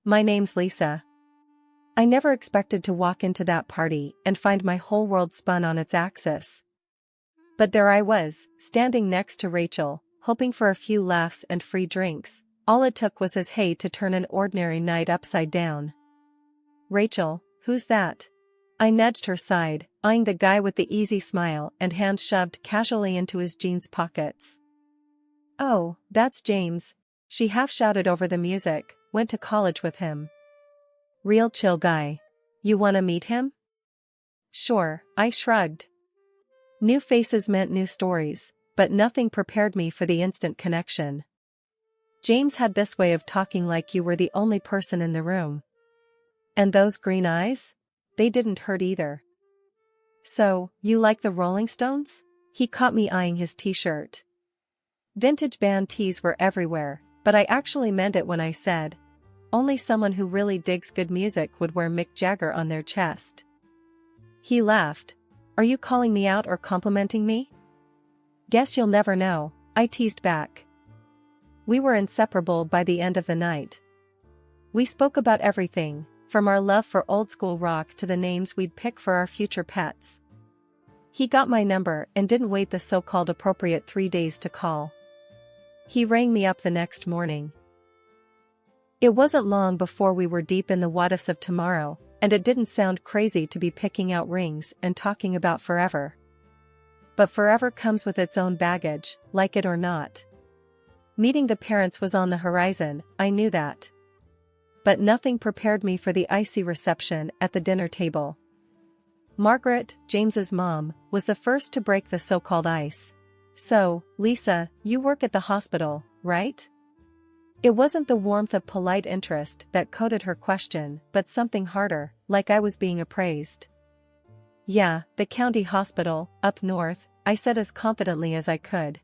My name's Lisa. I never expected to walk into that party and find my whole world spun on its axis. But there I was, standing next to Rachel, hoping for a few laughs and free drinks. All it took was his hey to turn an ordinary night upside down. Rachel, who's that? I nudged her side, eyeing the guy with the easy smile and hands shoved casually into his jeans pockets. Oh, that's James. She half shouted over the music, went to college with him. Real chill guy. You wanna meet him? Sure, I shrugged. New faces meant new stories, but nothing prepared me for the instant connection. James had this way of talking like you were the only person in the room. And those green eyes? They didn't hurt either. So, you like the Rolling Stones? He caught me eyeing his t-shirt. Vintage band tees were everywhere, but I actually meant it when I said, only someone who really digs good music would wear Mick Jagger on their chest. He laughed. Are you calling me out or complimenting me? Guess you'll never know, I teased back. We were inseparable by the end of the night. We spoke about everything, from our love for old-school rock to the names we'd pick for our future pets. He got my number and didn't wait the so-called appropriate 3 days to call. He rang me up the next morning. It wasn't long before we were deep in the what-ifs of tomorrow, and it didn't sound crazy to be picking out rings and talking about forever. But forever comes with its own baggage, like it or not. Meeting the parents was on the horizon, I knew that. But nothing prepared me for the icy reception at the dinner table. Margaret, James's mom, was the first to break the so-called ice. So, Lisa, you work at the hospital, right? It wasn't the warmth of polite interest that coded her question, but something harder, like I was being appraised. Yeah, the county hospital, up north, I said as confidently as I could.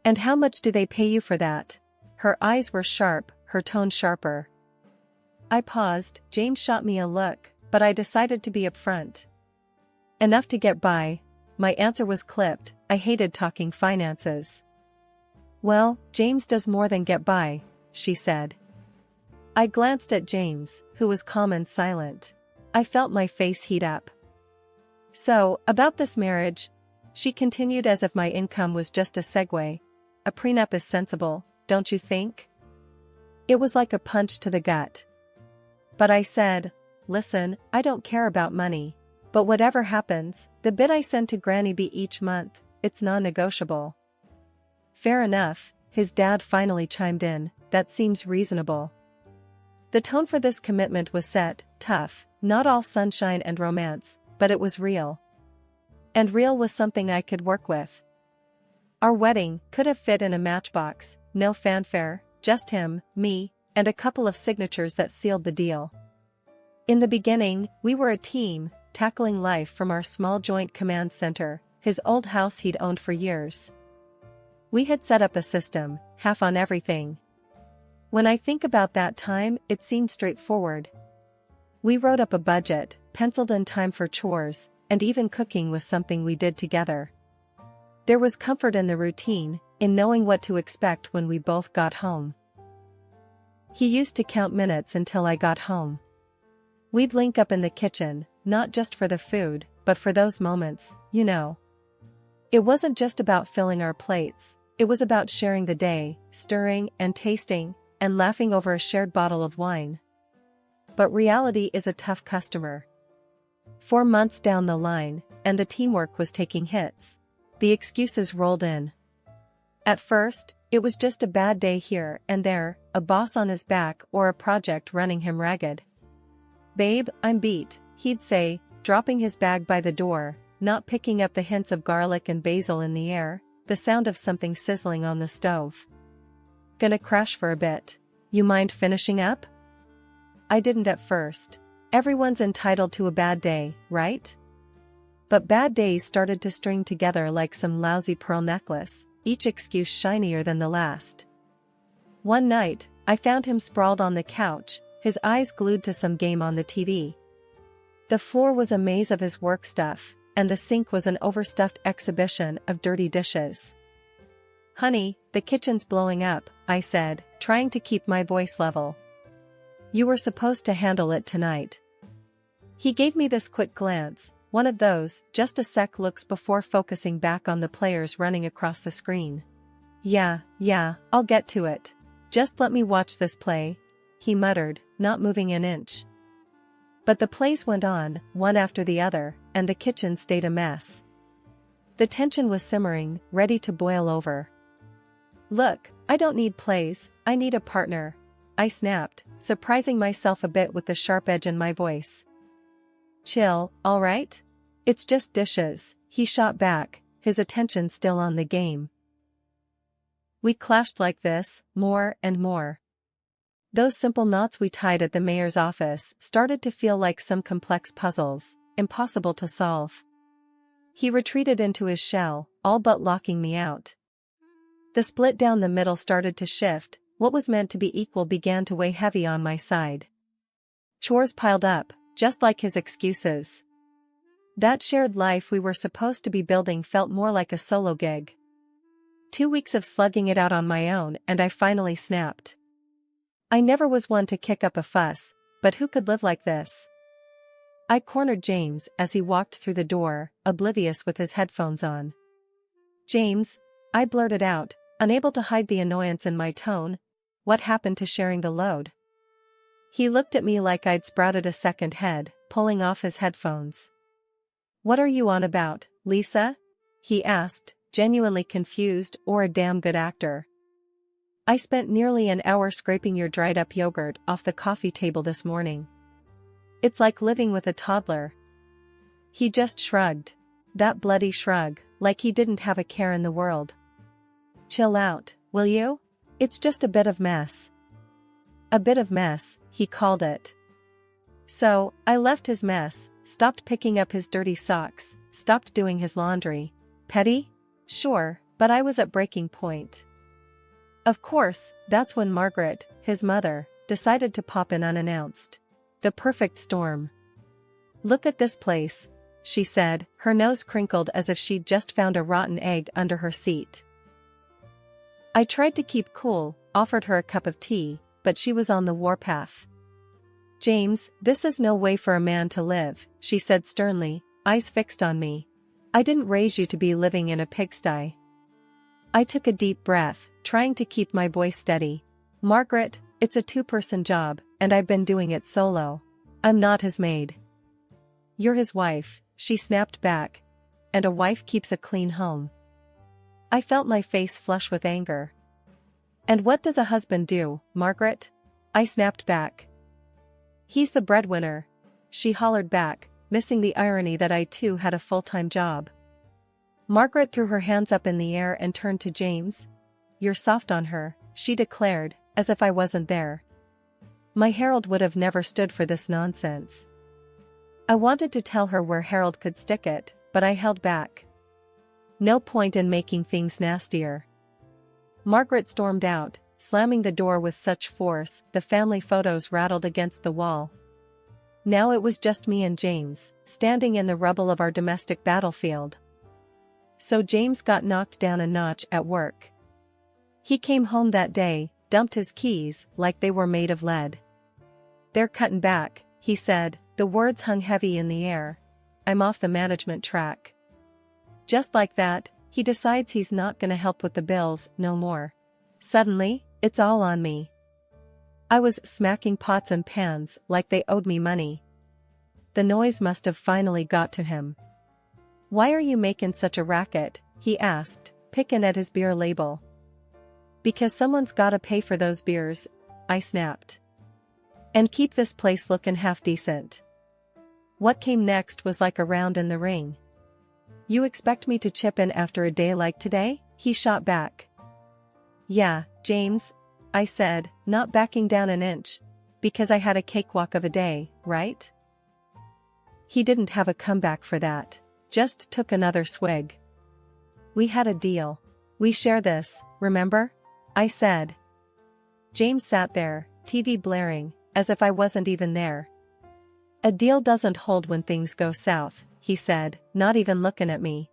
And how much do they pay you for that? Her eyes were sharp, her tone sharper. I paused, James shot me a look, but I decided to be upfront. Enough to get by. My answer was clipped, I hated talking finances. Well, James does more than get by, she said. I glanced at James, who was calm and silent. I felt my face heat up. So, about this marriage, she continued as if my income was just a segue. A prenup is sensible, don't you think? It was like a punch to the gut. But I said, listen, I don't care about money. But whatever happens, the bit I send to Granny B each month, it's non-negotiable. Fair enough, his dad finally chimed in, that seems reasonable. The tone for this commitment was set, tough, not all sunshine and romance, but it was real. And real was something I could work with. Our wedding could have fit in a matchbox, no fanfare, just him, me, and a couple of signatures that sealed the deal. In the beginning, we were a team, tackling life from our small joint command center, his old house he'd owned for years. We had set up a system, half on everything. When I think about that time, it seemed straightforward. We wrote up a budget, penciled in time for chores, and even cooking was something we did together. There was comfort in the routine, in knowing what to expect when we both got home. He used to count minutes until I got home. We'd link up in the kitchen, not just for the food, but for those moments, you know. It wasn't just about filling our plates, it was about sharing the day, stirring and tasting, and laughing over a shared bottle of wine. But reality is a tough customer. 4 months down the line, and the teamwork was taking hits. The excuses rolled in. At first, it was just a bad day here and there, a boss on his back or a project running him ragged. Babe, I'm beat, he'd say, dropping his bag by the door, not picking up the hints of garlic and basil in the air, the sound of something sizzling on the stove. Gonna crash for a bit. You mind finishing up? I didn't at first. Everyone's entitled to a bad day, right? But bad days started to string together like some lousy pearl necklace, each excuse shinier than the last. One night, I found him sprawled on the couch, his eyes glued to some game on the TV. The floor was a maze of his work stuff, and the sink was an overstuffed exhibition of dirty dishes. Honey, the kitchen's blowing up, I said, trying to keep my voice level. You were supposed to handle it tonight. He gave me this quick glance, one of those, just a sec looks before focusing back on the players running across the screen. Yeah, I'll get to it. Just let me watch this play, he muttered, not moving an inch. But the plays went on, one after the other, and the kitchen stayed a mess. The tension was simmering, ready to boil over. Look, I don't need plays, I need a partner, I snapped, surprising myself a bit with the sharp edge in my voice. Chill, alright? It's just dishes, he shot back, his attention still on the game. We clashed like this, more and more. Those simple knots we tied at the mayor's office started to feel like some complex puzzles, impossible to solve. He retreated into his shell, all but locking me out. The split down the middle started to shift, what was meant to be equal began to weigh heavy on my side. Chores piled up, just like his excuses. That shared life we were supposed to be building felt more like a solo gig. 2 weeks of slugging it out on my own and I finally snapped. I never was one to kick up a fuss, but who could live like this? I cornered James as he walked through the door, oblivious with his headphones on. James, I blurted out, unable to hide the annoyance in my tone, what happened to sharing the load? He looked at me like I'd sprouted a second head, pulling off his headphones. What are you on about, Lisa? He asked, genuinely confused or a damn good actor. I spent nearly an hour scraping your dried-up yogurt off the coffee table this morning. It's like living with a toddler. He just shrugged. That bloody shrug, like he didn't have a care in the world. Chill out, will you? It's just a bit of mess. A bit of mess, he called it. So, I left his mess, stopped picking up his dirty socks, stopped doing his laundry. Petty? Sure, but I was at breaking point. Of course, that's when Margaret, his mother, decided to pop in unannounced. The perfect storm. Look at this place, she said, her nose crinkled as if she'd just found a rotten egg under her seat. I tried to keep cool, offered her a cup of tea, but she was on the warpath. James, this is no way for a man to live, she said sternly, eyes fixed on me. I didn't raise you to be living in a pigsty. I took a deep breath, trying to keep my voice steady. Margaret, it's a two-person job, and I've been doing it solo. I'm not his maid. You're his wife, she snapped back. And a wife keeps a clean home. I felt my face flush with anger. And what does a husband do, Margaret? I snapped back. He's the breadwinner, she hollered back, missing the irony that I too had a full-time job. Margaret threw her hands up in the air and turned to James. You're soft on her, she declared, as if I wasn't there. My Harold would have never stood for this nonsense. I wanted to tell her where Harold could stick it, but I held back. No point in making things nastier. Margaret stormed out, slamming the door with such force the family photos rattled against the wall. Now it was just me and James, standing in the rubble of our domestic battlefield. So James got knocked down a notch at work. He came home that day, dumped his keys like they were made of lead. They're cutting back, he said, the words hung heavy in the air. I'm off the management track. Just like that, he decides he's not gonna help with the bills no more. Suddenly, it's all on me. I was smacking pots and pans like they owed me money. The noise must have finally got to him. Why are you making such a racket? He asked, picking at his beer label. Because someone's gotta pay for those beers, I snapped. And keep this place looking half decent. What came next was like a round in the ring. You expect me to chip in after a day like today? He shot back. Yeah, James, I said, not backing down an inch. Because I had a cakewalk of a day, right? He didn't have a comeback for that. Just took another swig. We had a deal. We share this, remember? I said. James sat there, TV blaring, as if I wasn't even there. A deal doesn't hold when things go south, he said, not even looking at me.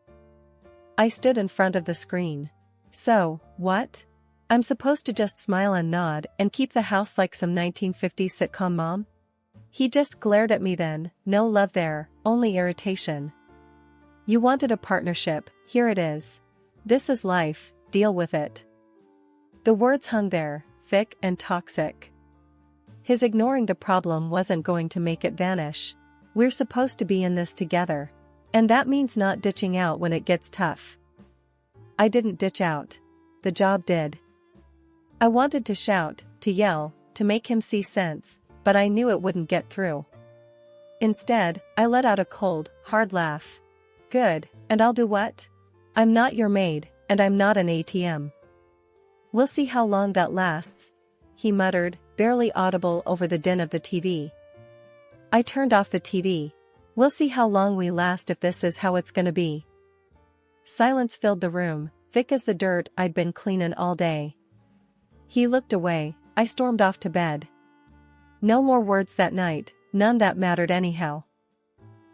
I stood in front of the screen. So, what? I'm supposed to just smile and nod and keep the house like some 1950s sitcom mom? He just glared at me then, no love there, only irritation. You wanted a partnership, here it is. This is life, deal with it. The words hung there, thick and toxic. His ignoring the problem wasn't going to make it vanish. We're supposed to be in this together. And that means not ditching out when it gets tough. I didn't ditch out. The job did. I wanted to shout, to yell, to make him see sense, but I knew it wouldn't get through. Instead, I let out a cold, hard laugh. Good, and I'll do what? I'm not your maid, and I'm not an ATM. We'll see how long that lasts, he muttered, barely audible over the din of the TV. I turned off the TV. We'll see how long we last if this is how it's gonna be. Silence filled the room, thick as the dirt I'd been cleaning all day. He looked away, I stormed off to bed. No more words that night, none that mattered anyhow.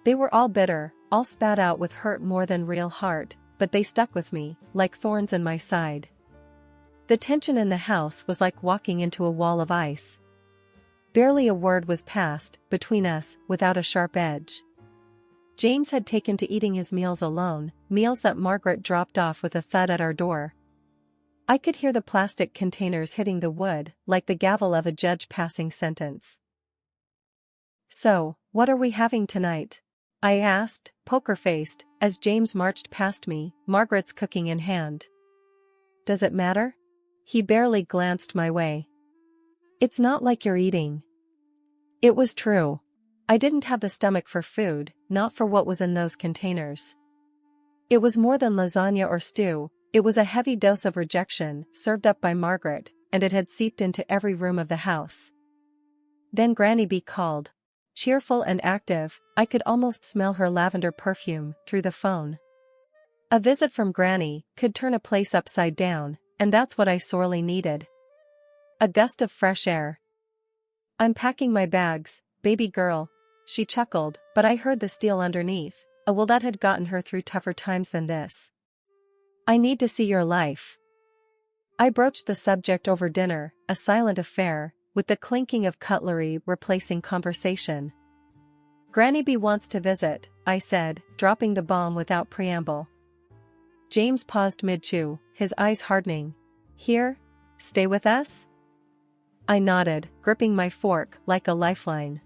They were all bitter, all spat out with hurt more than real heart, but they stuck with me, like thorns in my side. The tension in the house was like walking into a wall of ice. Barely a word was passed between us without a sharp edge. James had taken to eating his meals alone, meals that Margaret dropped off with a thud at our door. I could hear the plastic containers hitting the wood, like the gavel of a judge passing sentence. So, what are we having tonight? I asked, poker-faced, as James marched past me, Margaret's cooking in hand. Does it matter? He barely glanced my way. It's not like you're eating. It was true. I didn't have the stomach for food, not for what was in those containers. It was more than lasagna or stew, it was a heavy dose of rejection, served up by Margaret, and it had seeped into every room of the house. Then Granny B called. Cheerful and active, I could almost smell her lavender perfume through the phone. A visit from Granny could turn a place upside down, and that's what I sorely needed. A gust of fresh air. I'm packing my bags, baby girl, she chuckled, but I heard the steel underneath, a will that had gotten her through tougher times than this. I need to see your life. I broached the subject over dinner, a silent affair, with the clinking of cutlery replacing conversation. Granny B wants to visit, I said, dropping the bomb without preamble. James paused mid-chew, his eyes hardening. Here? Stay with us? I nodded, gripping my fork like a lifeline.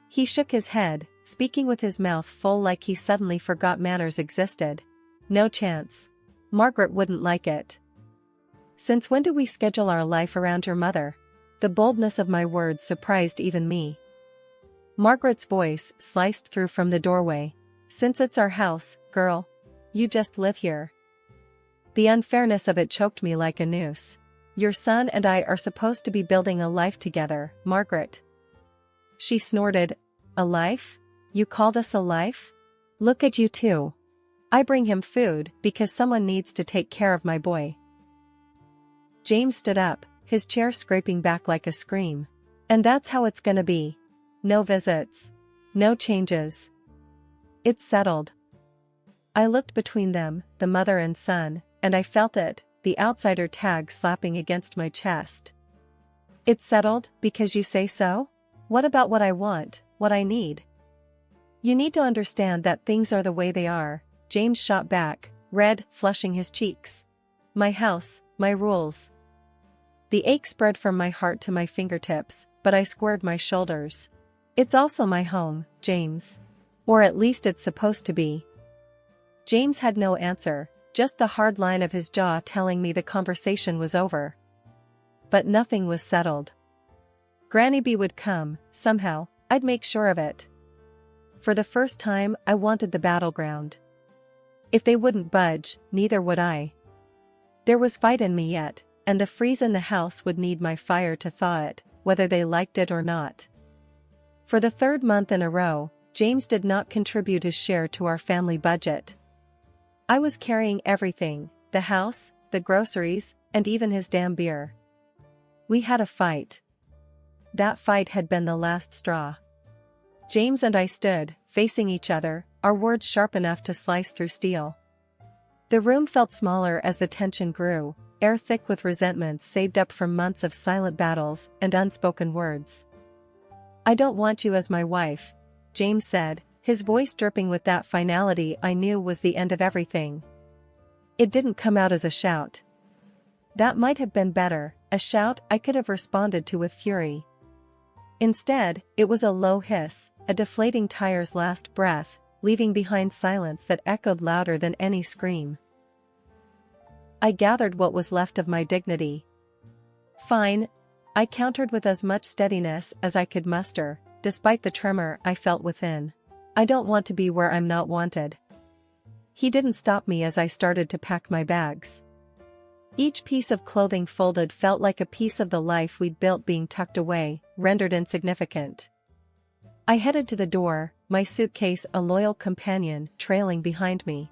He shook his head, speaking with his mouth full like he suddenly forgot manners existed. No chance. Margaret wouldn't like it. Since when do we schedule our life around your mother? The boldness of my words surprised even me. Margaret's voice sliced through from the doorway. Since it's our house, girl. You just live here. The unfairness of it choked me like a noose. Your son and I are supposed to be building a life together, Margaret. She snorted. A life? You call this a life? Look at you two. I bring him food because someone needs to take care of my boy. James stood up, his chair scraping back like a scream. And that's how it's gonna be. No visits. No changes. It's settled. I looked between them, the mother and son, and I felt it, the outsider tag slapping against my chest. It's settled, because you say so? What about what I want, what I need? You need to understand that things are the way they are, James shot back, red, flushing his cheeks. My house, my rules. The ache spread from my heart to my fingertips, but I squared my shoulders. It's also my home, James. Or at least it's supposed to be. James had no answer, just the hard line of his jaw telling me the conversation was over. But nothing was settled. Granny B would come, somehow, I'd make sure of it. For the first time, I wanted the battleground. If they wouldn't budge, neither would I. There was fight in me yet, and the freeze in the house would need my fire to thaw it, whether they liked it or not. For the third month in a row, James did not contribute his share to our family budget. I was carrying everything, the house, the groceries, and even his damn beer. We had a fight. That fight had been the last straw. James and I stood, facing each other, our words sharp enough to slice through steel. The room felt smaller as the tension grew, air thick with resentments saved up from months of silent battles and unspoken words. "I don't want you as my wife," James said, his voice dripping with that finality I knew was the end of everything. It didn't come out as a shout. That might have been better, a shout I could have responded to with fury. Instead, it was a low hiss, a deflating tire's last breath, leaving behind silence that echoed louder than any scream. I gathered what was left of my dignity. "Fine," I countered with as much steadiness as I could muster, despite the tremor I felt within. "I don't want to be where I'm not wanted." He didn't stop me as I started to pack my bags. Each piece of clothing folded felt like a piece of the life we'd built being tucked away, rendered insignificant. I headed to the door, my suitcase a loyal companion trailing behind me.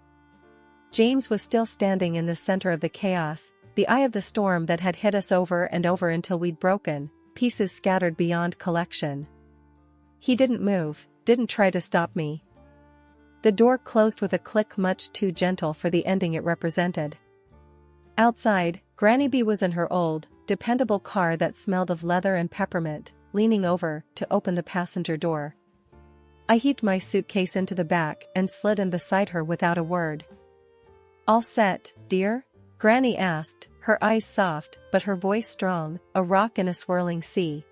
James was still standing in the center of the chaos, the eye of the storm that had hit us over and over until we'd broken, pieces scattered beyond collection. He didn't move, didn't try to stop me. The door closed with a click much too gentle for the ending it represented. Outside, Granny B was in her old, dependable car that smelled of leather and peppermint, leaning over to open the passenger door. I heaved my suitcase into the back and slid in beside her without a word. "All set, dear?" Granny asked, her eyes soft but her voice strong, a rock in a swirling sea.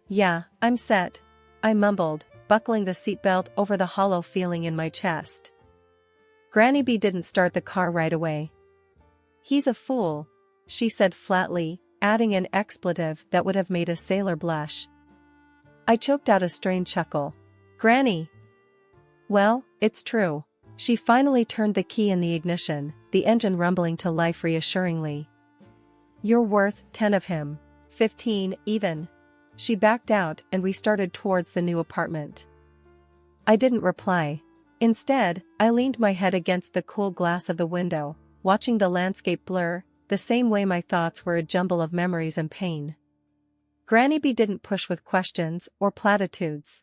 "Yeah, I'm set," I mumbled, buckling the seatbelt over the hollow feeling in my chest. Granny B didn't start the car right away. "He's a fool," she said flatly, adding an expletive that would have made a sailor blush. I choked out a strained chuckle. "Granny!" "Well, it's true." She finally turned the key in the ignition, the engine rumbling to life reassuringly. "You're worth 10 of him. 15, even." She backed out and we started towards the new apartment. I didn't reply. Instead, I leaned my head against the cool glass of the window, watching the landscape blur, the same way my thoughts were a jumble of memories and pain. Granny B didn't push with questions or platitudes.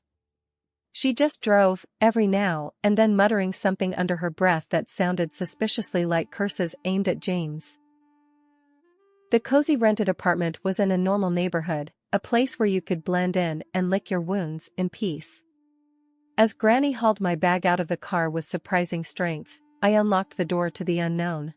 She just drove, every now and then muttering something under her breath that sounded suspiciously like curses aimed at James. The cozy rented apartment was in a normal neighborhood, a place where you could blend in and lick your wounds in peace. As Granny hauled my bag out of the car with surprising strength, I unlocked the door to the unknown.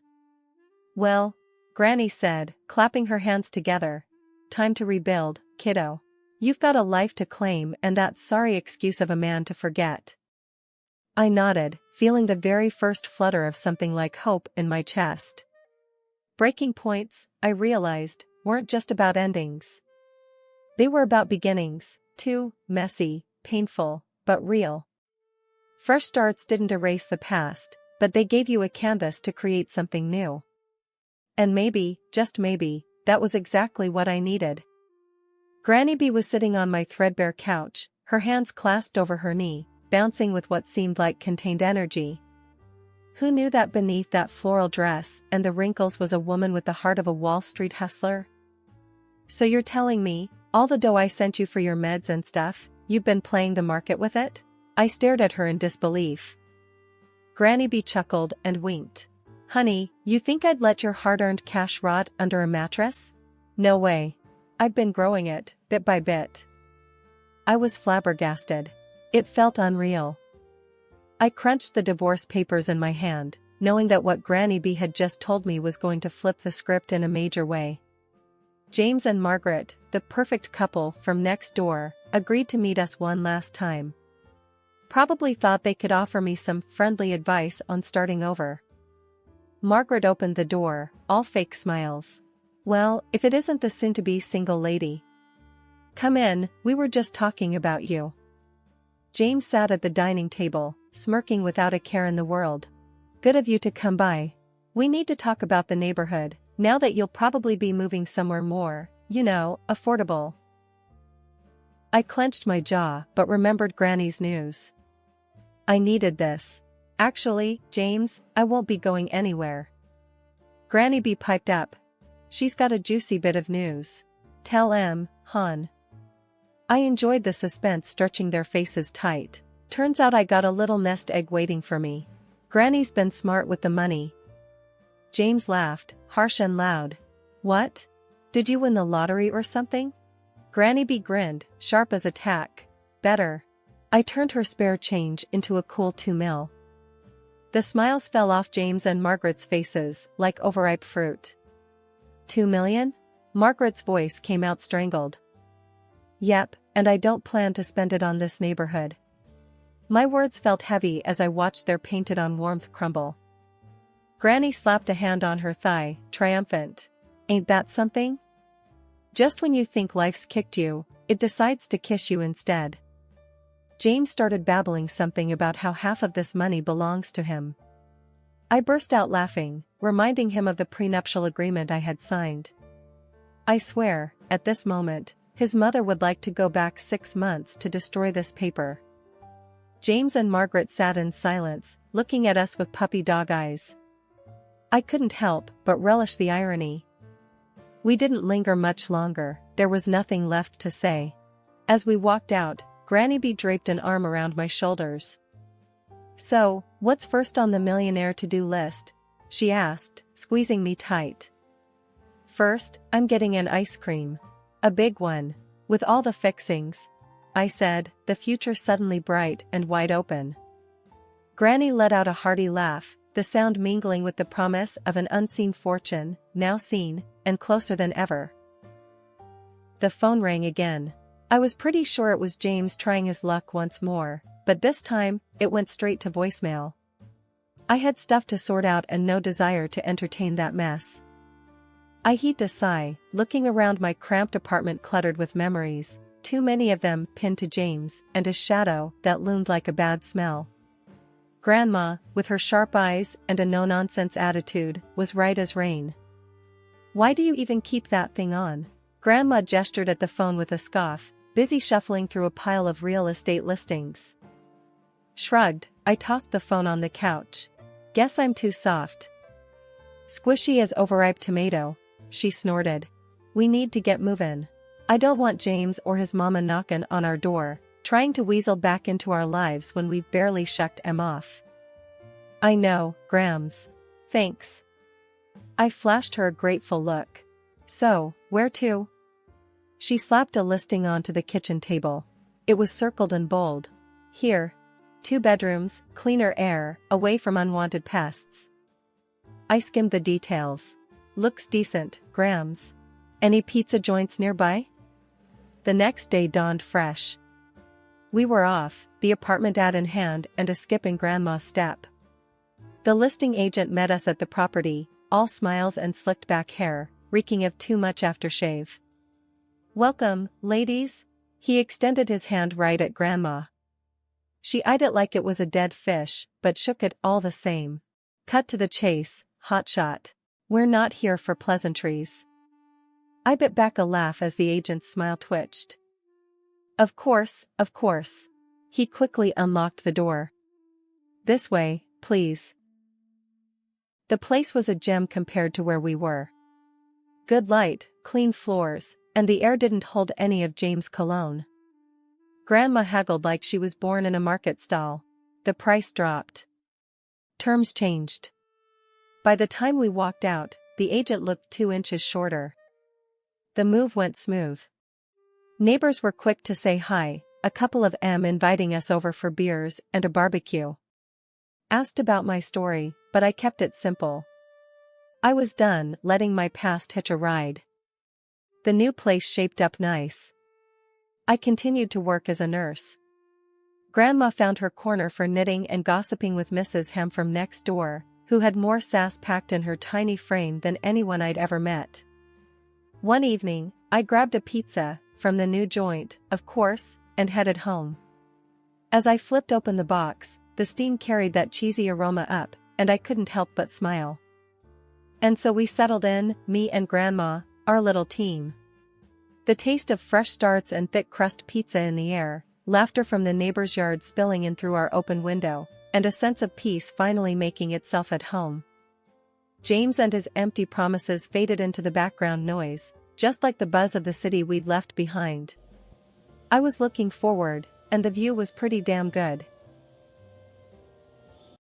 "Well," Granny said, clapping her hands together, "time to rebuild, kiddo. You've got a life to claim and that sorry excuse of a man to forget." I nodded, feeling the very first flutter of something like hope in my chest. Breaking points, I realized, weren't just about endings. They were about beginnings, too, messy, painful, but real. Fresh starts didn't erase the past, but they gave you a canvas to create something new. And maybe, just maybe, that was exactly what I needed. Granny B was sitting on my threadbare couch, her hands clasped over her knee, bouncing with what seemed like contained energy. Who knew that beneath that floral dress and the wrinkles was a woman with the heart of a Wall Street hustler? "So you're telling me, all the dough I sent you for your meds and stuff, you've been playing the market with it?" I stared at her in disbelief. Granny B chuckled and winked. "Honey, you think I'd let your hard-earned cash rot under a mattress? No way. I've been growing it, bit by bit." I was flabbergasted. It felt unreal. I crunched the divorce papers in my hand, knowing that what Granny B had just told me was going to flip the script in a major way. James and Margaret, the perfect couple from next door, agreed to meet us one last time. Probably thought they could offer me some friendly advice on starting over. Margaret opened the door, all fake smiles. "Well, if it isn't the soon-to-be single lady. Come in, we were just talking about you." James sat at the dining table, smirking without a care in the world. "Good of you to come by. We need to talk about the neighborhood, now that you'll probably be moving somewhere more, affordable." I clenched my jaw but remembered Granny's news. I needed this. "Actually, James, I won't be going anywhere." Granny B piped up. "She's got a juicy bit of news. Tell hon." I enjoyed the suspense stretching their faces tight. Turns out I got a little nest egg waiting for me. Granny's been smart with the money. James laughed, harsh and loud. What? Did you win the lottery or something? Granny B grinned, sharp as a tack. Better. I turned her spare change into a cool 2 mil. The smiles fell off James and Margaret's faces like overripe fruit. 2 million? Margaret's voice came out strangled. Yep, and I don't plan to spend it on this neighborhood. My words felt heavy as I watched their painted-on warmth crumble. Granny slapped a hand on her thigh, triumphant. Ain't that something? Just when you think life's kicked you, it decides to kiss you instead. James started babbling something about how half of this money belongs to him. I burst out laughing, reminding him of the prenuptial agreement I had signed. I swear, at this moment, his mother would like to go back 6 months to destroy this paper. James and Margaret sat in silence, looking at us with puppy dog eyes. I couldn't help but relish the irony. We didn't linger much longer, there was nothing left to say. As we walked out, Granny B draped an arm around my shoulders. So, what's first on the millionaire to-do list? She asked, squeezing me tight. First, I'm getting an ice cream. A big one. With all the fixings, I said, the future suddenly bright and wide open. Granny let out a hearty laugh, the sound mingling with the promise of an unseen fortune, now seen, and closer than ever. The phone rang again. I was pretty sure it was James trying his luck once more, but this time, it went straight to voicemail. I had stuff to sort out and no desire to entertain that mess. I heaved a sigh, looking around my cramped apartment cluttered with memories, too many of them pinned to James and his shadow that loomed like a bad smell. Grandma, with her sharp eyes and a no-nonsense attitude, was right as rain. Why do you even keep that thing on? Grandma gestured at the phone with a scoff, busy shuffling through a pile of real estate listings. Shrugged, I tossed the phone on the couch. Guess I'm too soft. Squishy as overripe tomato, she snorted. We need to get moving. I don't want James or his mama knocking on our door, trying to weasel back into our lives when we've barely shucked 'em off. I know, Grams. Thanks. I flashed her a grateful look. So, where to? She slapped a listing onto the kitchen table. It was circled in bold. Here. 2 bedrooms, cleaner air, away from unwanted pests. I skimmed the details. Looks decent, Grams. Any pizza joints nearby? The next day dawned fresh. We were off, the apartment ad in hand and a skip in Grandma's step. The listing agent met us at the property, all smiles and slicked back hair, reeking of too much aftershave. Welcome, ladies. He extended his hand right at Grandma. She eyed it like it was a dead fish, but shook it all the same. Cut to the chase, hotshot. We're not here for pleasantries. I bit back a laugh as the agent's smile twitched. Of course, of course. He quickly unlocked the door. This way, please. The place was a gem compared to where we were. Good light, clean floors, and the air didn't hold any of James' cologne. Grandma haggled like she was born in a market stall. The price dropped. Terms changed. By the time we walked out, the agent looked 2 inches shorter. The move went smooth. Neighbors were quick to say hi, a couple of them inviting us over for beers and a barbecue. Asked about my story, but I kept it simple. I was done letting my past hitch a ride. The new place shaped up nice. I continued to work as a nurse. Grandma found her corner for knitting and gossiping with Mrs. Ham from next door, who had more sass packed in her tiny frame than anyone I'd ever met. One evening, I grabbed a pizza, from the new joint, of course, and headed home. As I flipped open the box, the steam carried that cheesy aroma up, and I couldn't help but smile. And so we settled in, me and Grandma, our little team. The taste of fresh starts and thick crust pizza in the air, laughter from the neighbor's yard spilling in through our open window, and a sense of peace finally making itself at home. James and his empty promises faded into the background noise, just like the buzz of the city we'd left behind. I was looking forward, and the view was pretty damn good.